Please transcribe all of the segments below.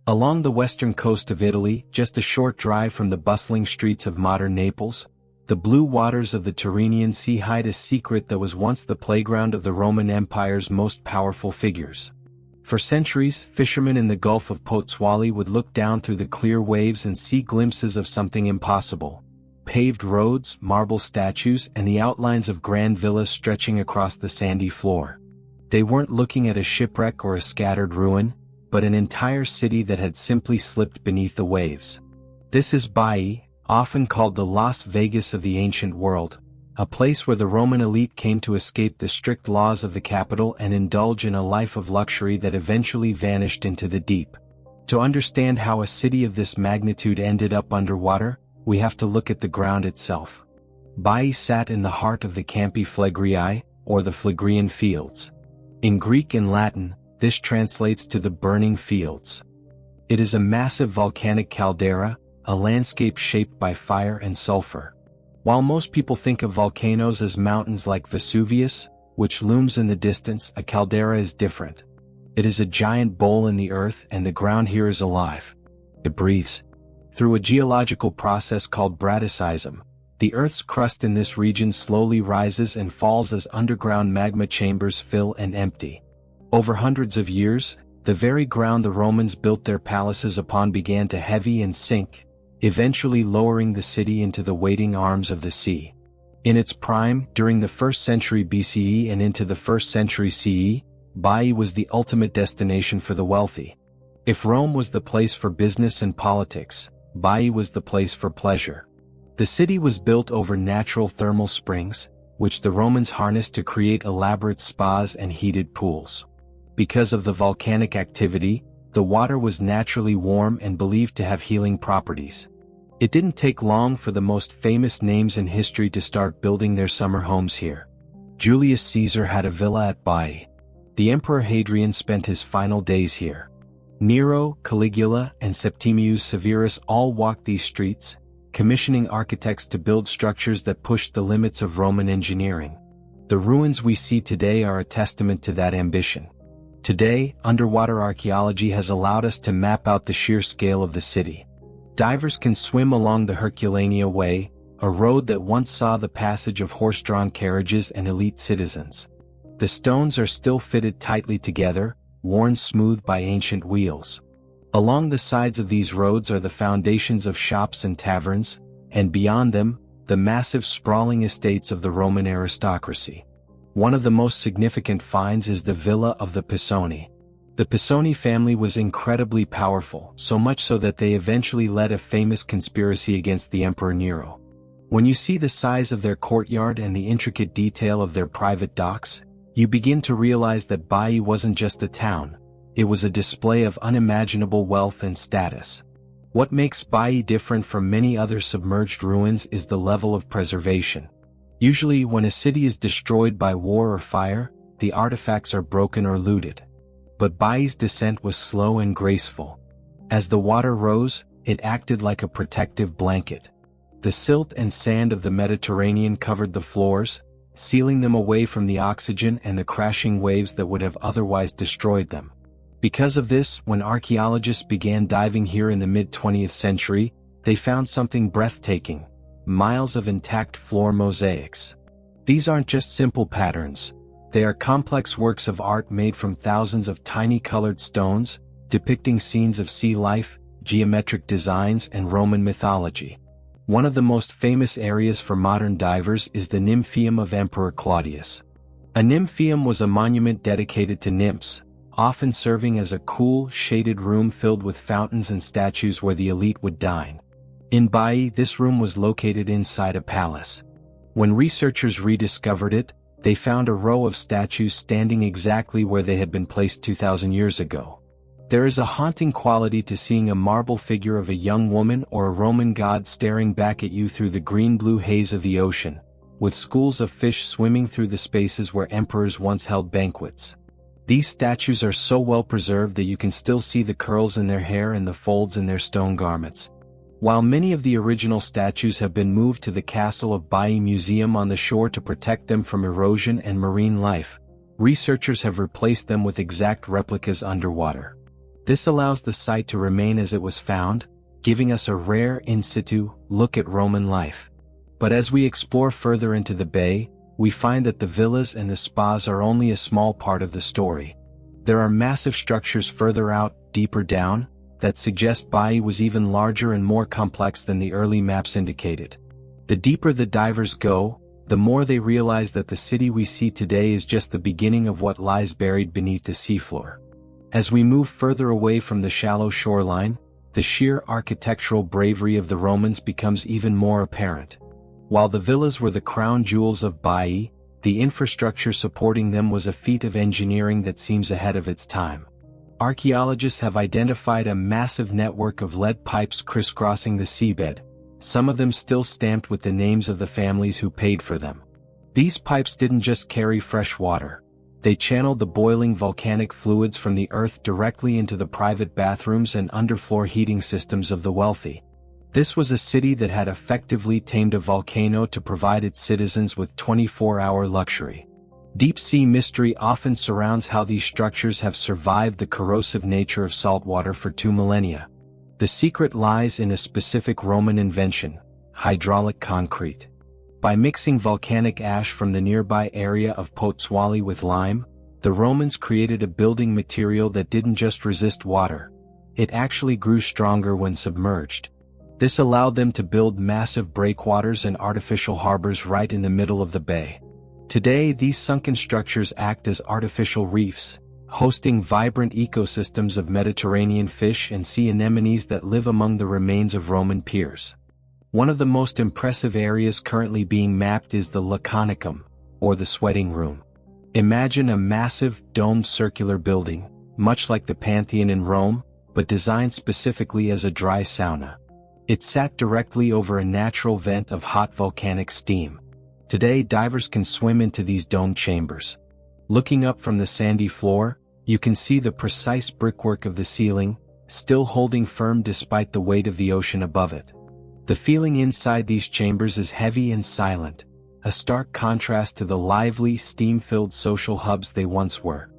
Along the western coast of Italy, just a short drive from the bustling streets of modern Naples, the blue waters of the Tyrrhenian Sea hide a secret that was once the playground of the Roman Empire's most powerful figures. For centuries, fishermen in the Gulf of Pozzuoli would look down through the clear waves and see glimpses of something impossible: paved roads, marble statues, and the outlines of grand villas stretching across the sandy floor. They weren't looking at a shipwreck or a scattered ruin, but an entire city that had simply slipped beneath the waves. This is Baiae, often called the Las Vegas of the ancient world, a place where the Roman elite came to escape the strict laws of the capital and indulge in a life of luxury that eventually vanished into the deep. To understand how a city of this magnitude ended up underwater, we have to look at the ground itself. Baiae sat in the heart of the Campi Flegrii, or the Phlegrean Fields. In Greek and Latin, this translates to the burning fields. It is a massive volcanic caldera, a landscape shaped by fire and sulfur. While most people think of volcanoes as mountains like Vesuvius, which looms in the distance, a caldera is different. It is a giant bowl in the earth, and the ground here is alive. It breathes. Through a geological process called bradysism, the Earth's crust in this region slowly rises and falls as underground magma chambers fill and empty. Over hundreds of years, the very ground the Romans built their palaces upon began to heavy and sink, eventually lowering the city into the waiting arms of the sea. In its prime, during the 1st century BCE and into the 1st century CE, Baiae was the ultimate destination for the wealthy. If Rome was the place for business and politics, Baiae was the place for pleasure. The city was built over natural thermal springs, which the Romans harnessed to create elaborate spas and heated pools. Because of the volcanic activity, the water was naturally warm and believed to have healing properties. It didn't take long for the most famous names in history to start building their summer homes here. Julius Caesar had a villa at Baiae. The Emperor Hadrian spent his final days here. Nero, Caligula, and Septimius Severus all walked these streets, commissioning architects to build structures that pushed the limits of Roman engineering. The ruins we see today are a testament to that ambition. Today, underwater archaeology has allowed us to map out the sheer scale of the city. Divers can swim along the Herculaneum Way, a road that once saw the passage of horse-drawn carriages and elite citizens. The stones are still fitted tightly together, worn smooth by ancient wheels. Along the sides of these roads are the foundations of shops and taverns, and beyond them, the massive sprawling estates of the Roman aristocracy. One of the most significant finds is the Villa of the Pisoni. The Pisoni family was incredibly powerful, so much so that they eventually led a famous conspiracy against the Emperor Nero. When you see the size of their courtyard and the intricate detail of their private docks, you begin to realize that Baiae wasn't just a town, it was a display of unimaginable wealth and status. What makes Baiae different from many other submerged ruins is the level of preservation. Usually when a city is destroyed by war or fire, the artifacts are broken or looted. But Baiae's descent was slow and graceful. As the water rose, it acted like a protective blanket. The silt and sand of the Mediterranean covered the floors, sealing them away from the oxygen and the crashing waves that would have otherwise destroyed them. Because of this, when archaeologists began diving here in the mid-20th century, they found something breathtaking: miles of intact floor mosaics. These aren't just simple patterns. They are complex works of art made from thousands of tiny colored stones, depicting scenes of sea life, geometric designs, and Roman mythology. One of the most famous areas for modern divers is the Nymphaeum of Emperor Claudius. A nymphaeum was a monument dedicated to nymphs, often serving as a cool, shaded room filled with fountains and statues where the elite would dine. In Baiae, this room was located inside a palace. When researchers rediscovered it, they found a row of statues standing exactly where they had been placed 2,000 years ago. There is a haunting quality to seeing a marble figure of a young woman or a Roman god staring back at you through the green-blue haze of the ocean, with schools of fish swimming through the spaces where emperors once held banquets. These statues are so well preserved that you can still see the curls in their hair and the folds in their stone garments. While many of the original statues have been moved to the Castle of Baiae Museum on the shore to protect them from erosion and marine life, researchers have replaced them with exact replicas underwater. This allows the site to remain as it was found, giving us a rare in situ look at Roman life. But as we explore further into the bay, we find that the villas and the spas are only a small part of the story. There are massive structures further out, deeper down, that suggest Baiae was even larger and more complex than the early maps indicated. The deeper the divers go, the more they realize that the city we see today is just the beginning of what lies buried beneath the seafloor. As we move further away from the shallow shoreline, the sheer architectural bravery of the Romans becomes even more apparent. While the villas were the crown jewels of Baiae, the infrastructure supporting them was a feat of engineering that seems ahead of its time. Archaeologists have identified a massive network of lead pipes crisscrossing the seabed, some of them still stamped with the names of the families who paid for them. These pipes didn't just carry fresh water. They channeled the boiling volcanic fluids from the earth directly into the private bathrooms and underfloor heating systems of the wealthy. This was a city that had effectively tamed a volcano to provide its citizens with 24-hour luxury. Deep-sea mystery often surrounds how these structures have survived the corrosive nature of saltwater for 2 millennia. The secret lies in a specific Roman invention: hydraulic concrete. By mixing volcanic ash from the nearby area of Pozzuoli with lime, the Romans created a building material that didn't just resist water. It actually grew stronger when submerged. This allowed them to build massive breakwaters and artificial harbors right in the middle of the bay. Today, these sunken structures act as artificial reefs, hosting vibrant ecosystems of Mediterranean fish and sea anemones that live among the remains of Roman piers. One of the most impressive areas currently being mapped is the Laconicum, or the sweating room. Imagine a massive, domed circular building, much like the Pantheon in Rome, but designed specifically as a dry sauna. It sat directly over a natural vent of hot volcanic steam. Today, divers can swim into these domed chambers. Looking up from the sandy floor, you can see the precise brickwork of the ceiling, still holding firm despite the weight of the ocean above it. The feeling inside these chambers is heavy and silent, a stark contrast to the lively, steam-filled social hubs they once were.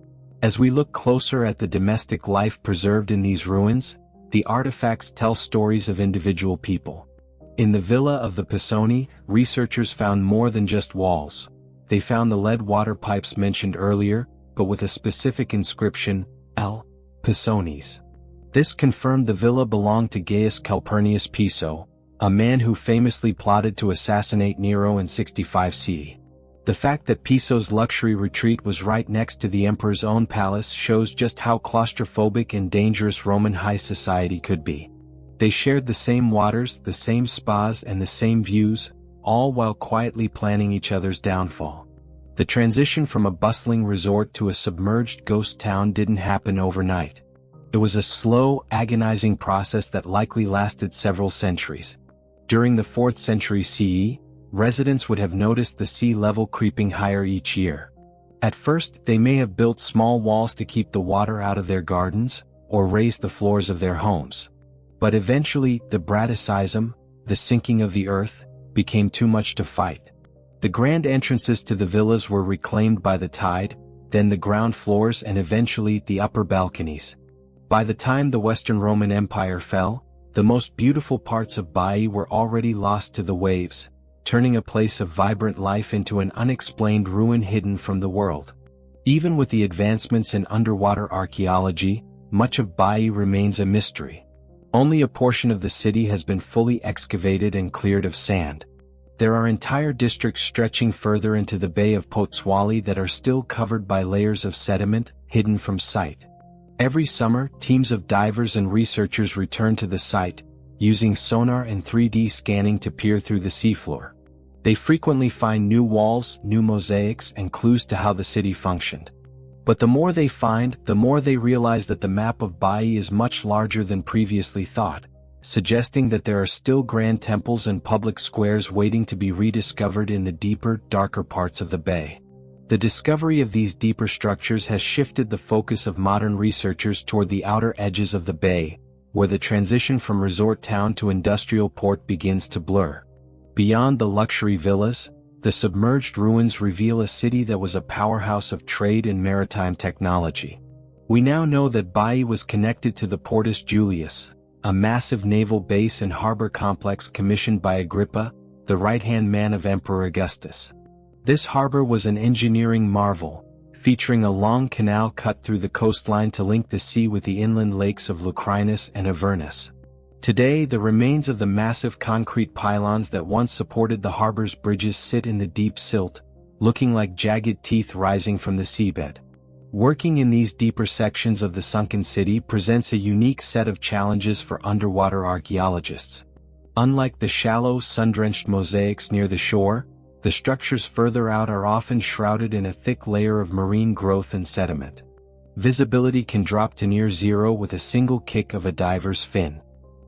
As we look closer at the domestic life preserved in these ruins, the artifacts tell stories of individual people. In the villa of the Pisoni, researchers found more than just walls. They found the lead water pipes mentioned earlier, but with a specific inscription, L. Pisonis. This confirmed the villa belonged to Gaius Calpurnius Piso, a man who famously plotted to assassinate Nero in 65 CE. The fact that Piso's luxury retreat was right next to the emperor's own palace shows just how claustrophobic and dangerous Roman high society could be. They shared the same waters, the same spas, and the same views, all while quietly planning each other's downfall. The transition from a bustling resort to a submerged ghost town didn't happen overnight. It was a slow, agonizing process that likely lasted several centuries. During the 4th century CE, residents would have noticed the sea level creeping higher each year. At first, they may have built small walls to keep the water out of their gardens, or raised the floors of their homes. But eventually, the Braticism, the sinking of the earth, became too much to fight. The grand entrances to the villas were reclaimed by the tide, then the ground floors and eventually the upper balconies. By the time the Western Roman Empire fell, the most beautiful parts of Baiae were already lost to the waves, turning a place of vibrant life into an unexplained ruin hidden from the world. Even with the advancements in underwater archaeology, much of Baiae remains a mystery. Only a portion of the city has been fully excavated and cleared of sand. There are entire districts stretching further into the Bay of Pozzuoli that are still covered by layers of sediment, hidden from sight. Every summer, teams of divers and researchers return to the site, using sonar and 3D scanning to peer through the seafloor. They frequently find new walls, new mosaics, and clues to how the city functioned. But the more they find, the more they realize that the map of Baiae is much larger than previously thought, suggesting that there are still grand temples and public squares waiting to be rediscovered in the deeper, darker parts of the bay. The discovery of these deeper structures has shifted the focus of modern researchers toward the outer edges of the bay, where the transition from resort town to industrial port begins to blur. Beyond the luxury villas, the submerged ruins reveal a city that was a powerhouse of trade and maritime technology. We now know that Baiae was connected to the Portus Julius, a massive naval base and harbor complex commissioned by Agrippa, the right-hand man of Emperor Augustus. This harbor was an engineering marvel, featuring a long canal cut through the coastline to link the sea with the inland lakes of Lucrinus and Avernus. Today, the remains of the massive concrete pylons that once supported the harbor's bridges sit in the deep silt, looking like jagged teeth rising from the seabed. Working in these deeper sections of the sunken city presents a unique set of challenges for underwater archaeologists. Unlike the shallow, sun-drenched mosaics near the shore, the structures further out are often shrouded in a thick layer of marine growth and sediment. Visibility can drop to near zero with a single kick of a diver's fin.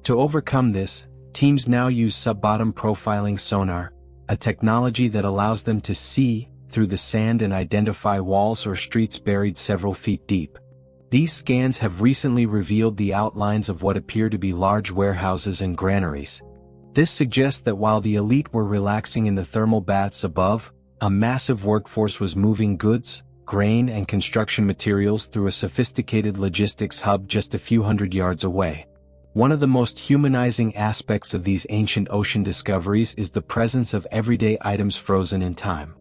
To overcome this, teams now use sub-bottom profiling sonar, a technology that allows them to see through the sand and identify walls or streets buried several feet deep. These scans have recently revealed the outlines of what appear to be large warehouses and granaries. This suggests that while the elite were relaxing in the thermal baths above, a massive workforce was moving goods, grain and construction materials through a sophisticated logistics hub just a few hundred yards away. One of the most humanizing aspects of these ancient ocean discoveries is the presence of everyday items frozen in time.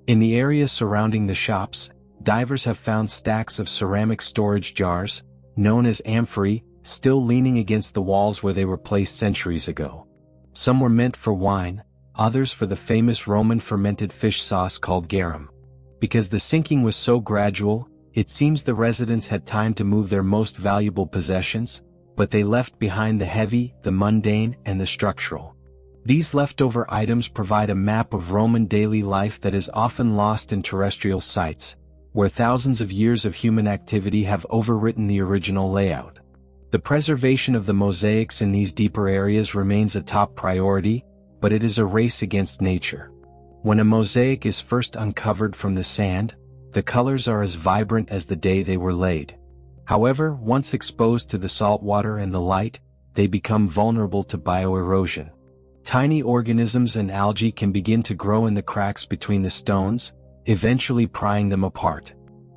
In the area surrounding the shops, divers have found stacks of ceramic storage jars, known as amphorae, still leaning against the walls where they were placed centuries ago. Some were meant for wine, others for the famous Roman fermented fish sauce called garum. Because the sinking was so gradual, it seems the residents had time to move their most valuable possessions, but they left behind the heavy, the mundane, and the structural. These leftover items provide a map of Roman daily life that is often lost in terrestrial sites, where thousands of years of human activity have overwritten the original layout. The preservation of the mosaics in these deeper areas remains a top priority, but it is a race against nature. When a mosaic is first uncovered from the sand, the colors are as vibrant as the day they were laid. However, once exposed to the salt water and the light, they become vulnerable to bioerosion. Tiny organisms and algae can begin to grow in the cracks between the stones, eventually prying them apart.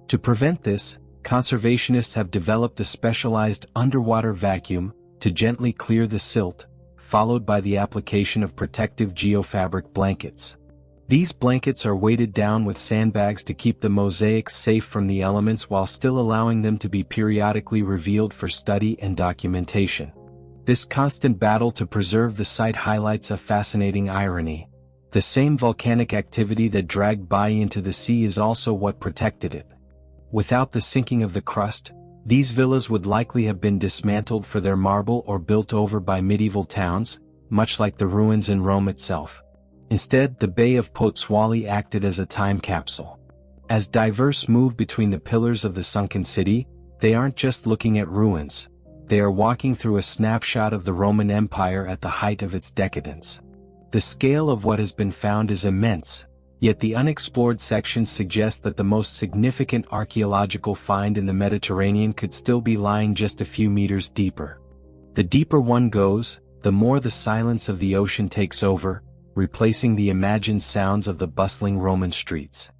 To prevent this, conservationists have developed a specialized underwater vacuum to gently clear the silt, followed by the application of protective geofabric blankets. These blankets are weighted down with sandbags to keep the mosaics safe from the elements while still allowing them to be periodically revealed for study and documentation. This constant battle to preserve the site highlights a fascinating irony. The same volcanic activity that dragged Baiae into the sea is also what protected it. Without the sinking of the crust, these villas would likely have been dismantled for their marble or built over by medieval towns, much like the ruins in Rome itself. Instead, the Bay of Pozzuoli acted as a time capsule. As divers move between the pillars of the sunken city, they aren't just looking at ruins. They are walking through a snapshot of the Roman Empire at the height of its decadence. The scale of what has been found is immense, yet the unexplored sections suggest that the most significant archaeological find in the Mediterranean could still be lying just a few meters deeper. The deeper one goes, the more the silence of the ocean takes over, replacing the imagined sounds of the bustling Roman streets.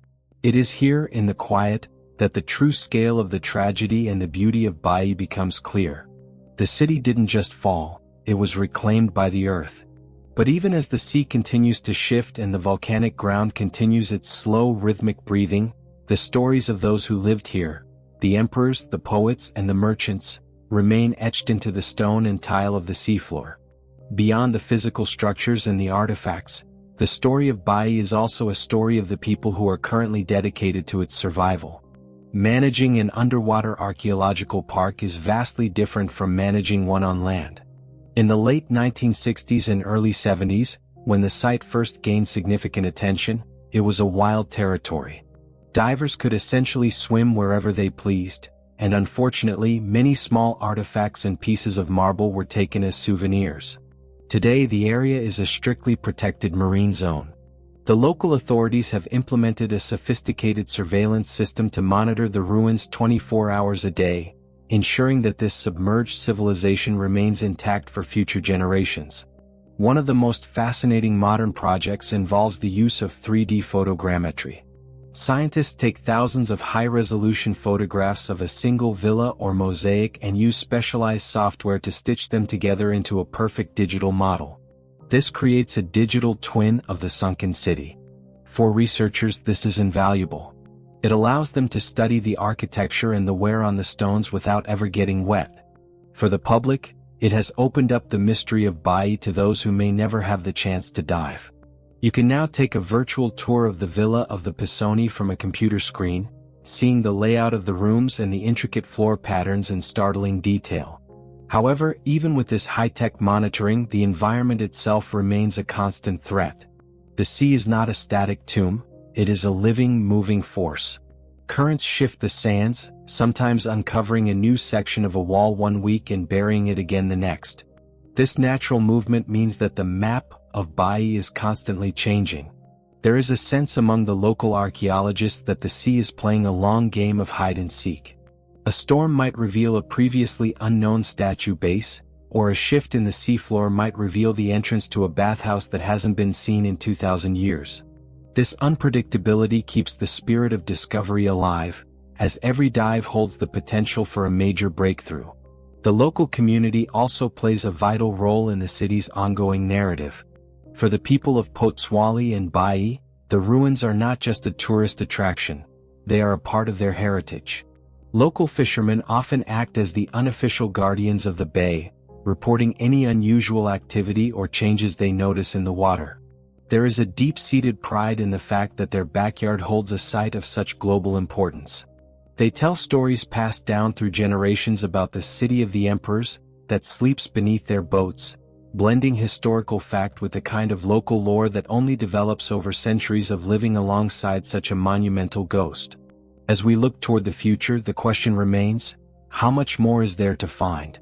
It is here, in the quiet, that the true scale of the tragedy and the beauty of Baiae becomes clear. The city didn't just fall, it was reclaimed by the earth. But even as the sea continues to shift and the volcanic ground continues its slow rhythmic breathing, the stories of those who lived here, the emperors, the poets, and the merchants, remain etched into the stone and tile of the seafloor. Beyond the physical structures and the artifacts, the story of Baiae is also a story of the people who are currently dedicated to its survival. Managing an underwater archaeological park is vastly different from managing one on land. In the late 1960s and early 70s, when the site first gained significant attention, it was a wild territory. Divers could essentially swim wherever they pleased, and unfortunately many small artifacts and pieces of marble were taken as souvenirs. Today the area is a strictly protected marine zone. The local authorities have implemented a sophisticated surveillance system to monitor the ruins 24 hours a day, ensuring that this submerged civilization remains intact for future generations. One of the most fascinating modern projects involves the use of 3D photogrammetry. Scientists take thousands of high-resolution photographs of a single villa or mosaic and use specialized software to stitch them together into a perfect digital model. This creates a digital twin of the sunken city. For researchers, this is invaluable. It allows them to study the architecture and the wear on the stones without ever getting wet. For the public, it has opened up the mystery of Baiae to those who may never have the chance to dive. You can now take a virtual tour of the Villa of the Pisoni from a computer screen, seeing the layout of the rooms and the intricate floor patterns in startling detail. However, even with this high-tech monitoring, the environment itself remains a constant threat. The sea is not a static tomb, it is a living, moving force. Currents shift the sands, sometimes uncovering a new section of a wall one week and burying it again the next. This natural movement means that the map of Baiae is constantly changing. There is a sense among the local archaeologists that the sea is playing a long game of hide-and-seek. A storm might reveal a previously unknown statue base, or a shift in the seafloor might reveal the entrance to a bathhouse that hasn't been seen in 2,000 years. This unpredictability keeps the spirit of discovery alive, as every dive holds the potential for a major breakthrough. The local community also plays a vital role in the city's ongoing narrative. For the people of Potswali and Baiae, the ruins are not just a tourist attraction, they are a part of their heritage. Local fishermen often act as the unofficial guardians of the bay, reporting any unusual activity or changes they notice in the water. There is a deep-seated pride in the fact that their backyard holds a site of such global importance. They tell stories passed down through generations about the city of the emperors that sleeps beneath their boats, blending historical fact with the kind of local lore that only develops over centuries of living alongside such a monumental ghost. As we look toward the future, the question remains, how much more is there to find?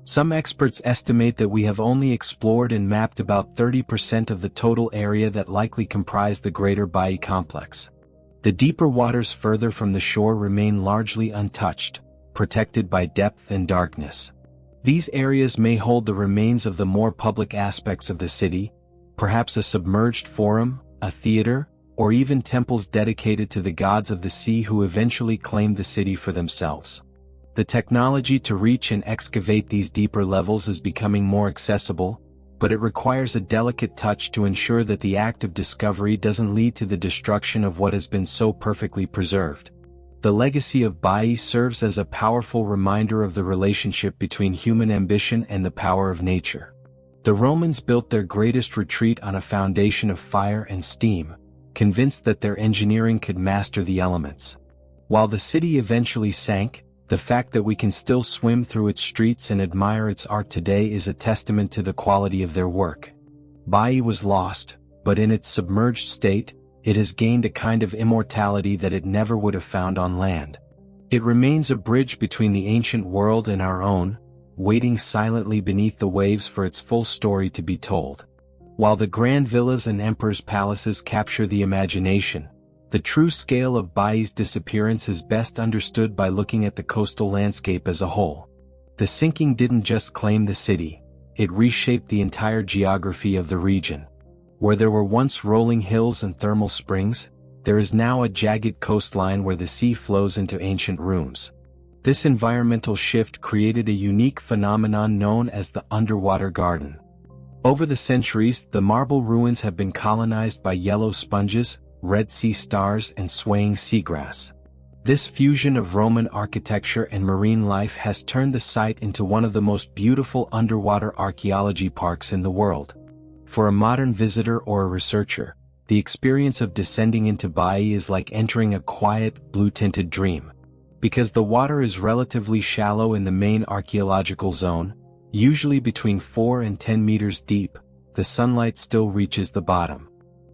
Some experts estimate that we have only explored and mapped about 30% of the total area that likely comprise the greater Baiae complex. The deeper waters further from the shore remain largely untouched, protected by depth and darkness. These areas may hold the remains of the more public aspects of the city, perhaps a submerged forum, a theater, or even temples dedicated to the gods of the sea who eventually claimed the city for themselves. The technology to reach and excavate these deeper levels is becoming more accessible, but it requires a delicate touch to ensure that the act of discovery doesn't lead to the destruction of what has been so perfectly preserved. The legacy of Baiae serves as a powerful reminder of the relationship between human ambition and the power of nature. The Romans built their greatest retreat on a foundation of fire and steam, convinced that their engineering could master the elements. While the city eventually sank, the fact that we can still swim through its streets and admire its art today is a testament to the quality of their work. Baiae was lost, but in its submerged state, it has gained a kind of immortality that it never would have found on land. It remains a bridge between the ancient world and our own, waiting silently beneath the waves for its full story to be told. While the grand villas and emperors' palaces capture the imagination, the true scale of Baiae's disappearance is best understood by looking at the coastal landscape as a whole. The sinking didn't just claim the city, it reshaped the entire geography of the region. Where there were once rolling hills and thermal springs, there is now a jagged coastline where the sea flows into ancient rooms. This environmental shift created a unique phenomenon known as the underwater garden. Over the centuries, the marble ruins have been colonized by yellow sponges, red sea stars, and swaying seagrass. This fusion of Roman architecture and marine life has turned the site into one of the most beautiful underwater archaeology parks in the world. For a modern visitor or a researcher, the experience of descending into Baiae is like entering a quiet, blue-tinted dream. Because the water is relatively shallow in the main archaeological zone, usually between 4 and 10 meters deep, the sunlight still reaches the bottom.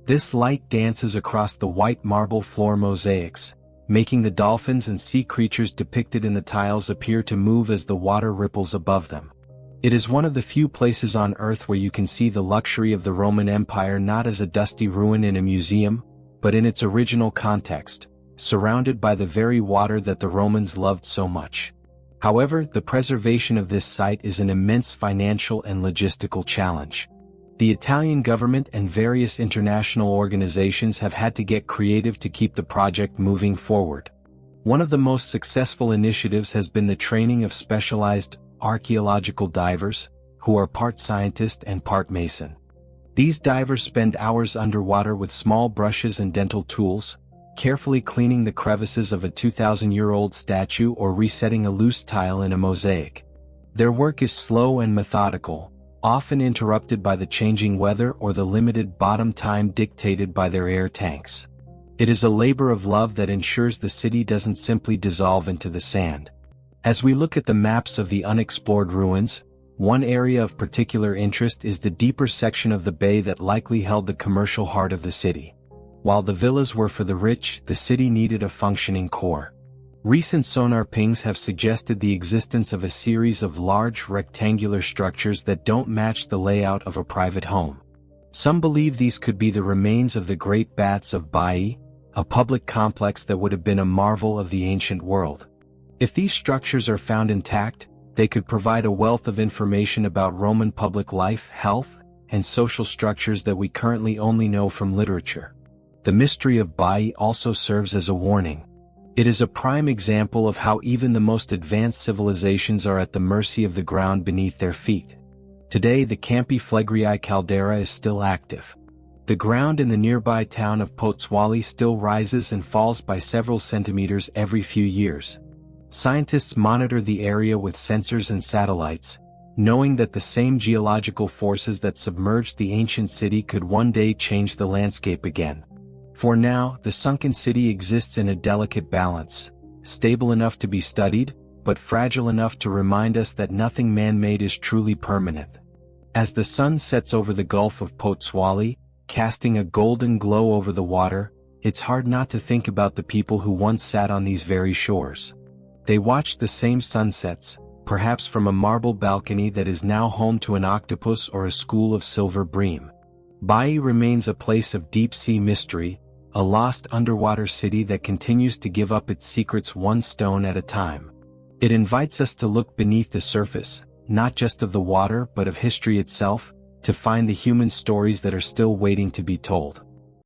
This light dances across the white marble floor mosaics, making the dolphins and sea creatures depicted in the tiles appear to move as the water ripples above them. It is one of the few places on Earth where you can see the luxury of the Roman Empire not as a dusty ruin in a museum, but in its original context, surrounded by the very water that the Romans loved so much. However, the preservation of this site is an immense financial and logistical challenge. The Italian government and various international organizations have had to get creative to keep the project moving forward. One of the most successful initiatives has been the training of specialized archaeological divers, who are part scientist and part mason. These divers spend hours underwater with small brushes and dental tools, carefully cleaning the crevices of a 2,000-year-old statue or resetting a loose tile in a mosaic. Their work is slow and methodical, often interrupted by the changing weather or the limited bottom time dictated by their air tanks. It is a labor of love that ensures the city doesn't simply dissolve into the sand. As we look at the maps of the unexplored ruins, one area of particular interest is the deeper section of the bay that likely held the commercial heart of the city. While the villas were for the rich, the city needed a functioning core. Recent sonar pings have suggested the existence of a series of large rectangular structures that don't match the layout of a private home. Some believe these could be the remains of the Great Baths of Baiae, a public complex that would have been a marvel of the ancient world. If these structures are found intact, they could provide a wealth of information about Roman public life, health, and social structures that we currently only know from literature. The mystery of Baiae also serves as a warning. It is a prime example of how even the most advanced civilizations are at the mercy of the ground beneath their feet. Today the Campi Flegrei caldera is still active. The ground in the nearby town of Pozzuoli still rises and falls by several centimeters every few years. Scientists monitor the area with sensors and satellites, knowing that the same geological forces that submerged the ancient city could one day change the landscape again. For now, the sunken city exists in a delicate balance, stable enough to be studied, but fragile enough to remind us that nothing man-made is truly permanent. As the sun sets over the Gulf of Pozzuoli, casting a golden glow over the water, it's hard not to think about the people who once sat on these very shores. They watched the same sunsets, perhaps from a marble balcony that is now home to an octopus or a school of silver bream. Baiae remains a place of deep-sea mystery, a lost underwater city that continues to give up its secrets one stone at a time. It invites us to look beneath the surface, not just of the water but of history itself, to find the human stories that are still waiting to be told.